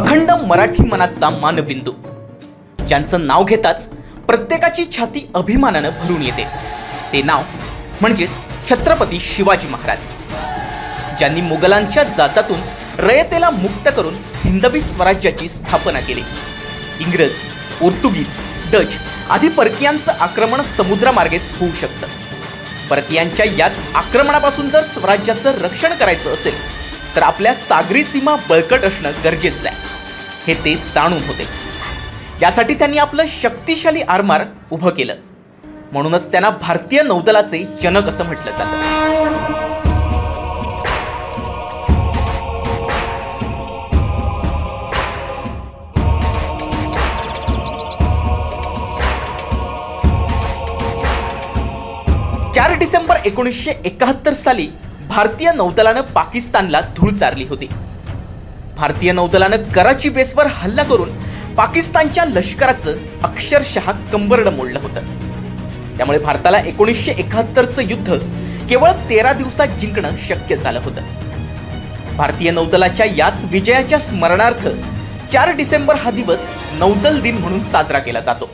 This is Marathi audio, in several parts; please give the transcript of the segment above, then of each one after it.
अखंड मराठी मनाचा मानबिंदू, ज्यांचं नाव घेताच प्रत्येकाची छाती अभिमानानं भरून येते, ते नाव म्हणजेच छत्रपती शिवाजी महाराज, ज्यांनी मुघलांच्या जाचातून रयतेला मुक्त करून हिंदवी स्वराज्याची स्थापना केली। इंग्रज, पोर्तुगीज, डच आदी परकीयांचं आक्रमण समुद्रामार्गेच होऊ शकतं। परकीयांच्या याच आक्रमणापासून जर स्वराज्याचं रक्षण करायचं असेल तर आपल्या सागरी सीमा बळकट असणं गरजेचं आहे, हे ते जाणून होते। यासाठी त्यांनी आपलं शक्तिशाली आरमार उभं केलं, म्हणूनच त्यांना भारतीय नौदलाचे जनक असं म्हटलं जातं। 4 डिसेंबर 1971 साली भारतीय नौदलानं पाकिस्तानला धूळ चारली होती। भारतीय नौदलानं कराची बेसवर हल्ला करून पाकिस्तानच्या लष्कराचं अक्षरशः कंबरडं मोडलं होतं। त्यामुळे भारताला 1971चं युद्ध केवळ 13 दिवसात जिंकणं शक्य झालं होतं। भारतीय नौदलाच्या याच विजयाच्या स्मरणार्थ 4 डिसेंबर हा दिवस नौदल दिन म्हणून साजरा केला जातो।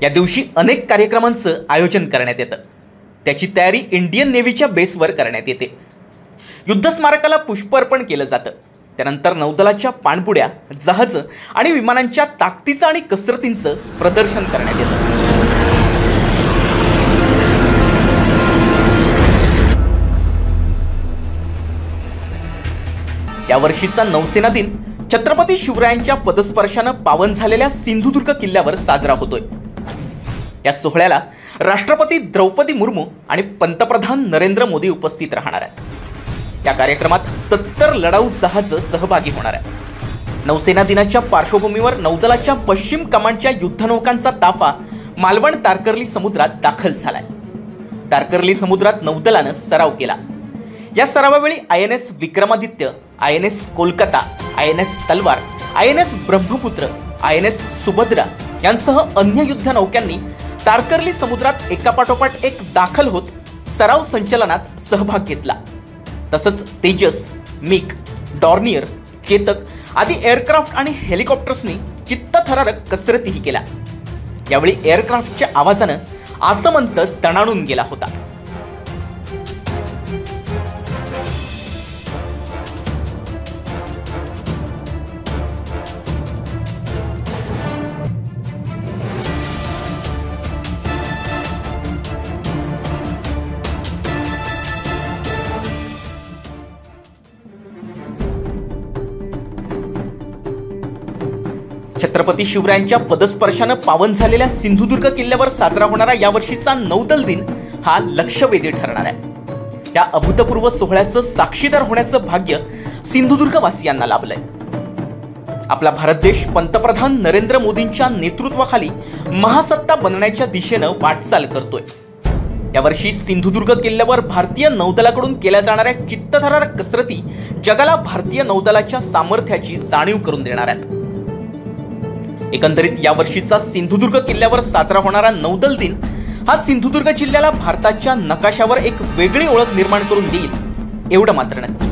या दिवशी अनेक कार्यक्रमांचं आयोजन करण्यात येतं। त्याची तयारी इंडियन नेव्हीच्या बेसवर करण्यात येते। युद्ध स्मारकाला पुष्प अर्पण केलं जातं। त्यानंतर नौदलाच्या पाणबुड्या, जहाजं आणि विमानांच्या ताकदीचं आणि कसरतींचं प्रदर्शन करण्यात येतं। या वर्षीचा नौसेना दिन छत्रपती शिवरायांच्या पदस्पर्शानं पावन झालेल्या सिंधुदुर्ग किल्ल्यावर साजरा होतोय। या सोहळ्याला राष्ट्रपती द्रौपदी मुर्मू आणि पंतप्रधान नरेंद्र मोदी उपस्थित राहणार आहेत। या कार्यक्रमात 70 लढाऊ जहाजं सहभागी होणार आहेत। नौसेना दिनाच्या पार्श्वभूमीवर नौदलाच्या पश्चिम कमांडच्या युद्धनौकांचा ताफा मालवण तारकर्ली समुद्रात दाखल झालाय। तारकर्ली समुद्रात नौदलानं सराव केला। या सरावावेळी INS Vikramaditya, INS Kolkata, INS तलवार, INS ब्रह्मपुत्र, INS सुभद्रा यांसह अन्य युद्धनौक्यांनी तारकर्ली समुद्रात एकापाठोपाठ एक दाखल होत सराव संचलनात सहभाग घेतला। तसंच तेजस, मिग, डॉर्नियर, चेतक आदी एअरक्राफ्ट आणि हेलिकॉप्टर्सनी चित्तथरारक कसरतीही केल्या। यावेळी एअरक्राफ्टच्या आवाजानं आसमंत दणाणून गेला होता। छत्रपती शिवरायांच्या पदस्पर्शानं पावन झालेल्या सिंधुदुर्ग किल्ल्यावर साजरा होणारा यावर्षीचा नौदल दिन हा लक्षवेधी ठरणार आहे। या अभूतपूर्व सोहळ्याचं साक्षीदार होण्याचं भाग्य सिंधुदुर्गवासियांना लाभलंय। आपला भारत देश पंतप्रधान नरेंद्र मोदींच्या नेतृत्वाखाली महासत्ता बनण्याच्या दिशेनं वाटचाल करतोय। यावर्षी सिंधुदुर्ग किल्ल्यावर भारतीय नौदलाकडून केल्या जाणाऱ्या चित्तथरारक कसरती जगाला भारतीय नौदलाच्या सामर्थ्याची जाणीव करून देणार आहेत। एकंदरीत यावर्षीचा सिंधुदुर्ग किल्ल्यावर साजरा होणारा नौदल दिन हा सिंधुदुर्ग जिल्ह्याला भारताच्या नकाशावर एक वेगळी ओळख निर्माण करून देईल, एवढं मात्र नक्की।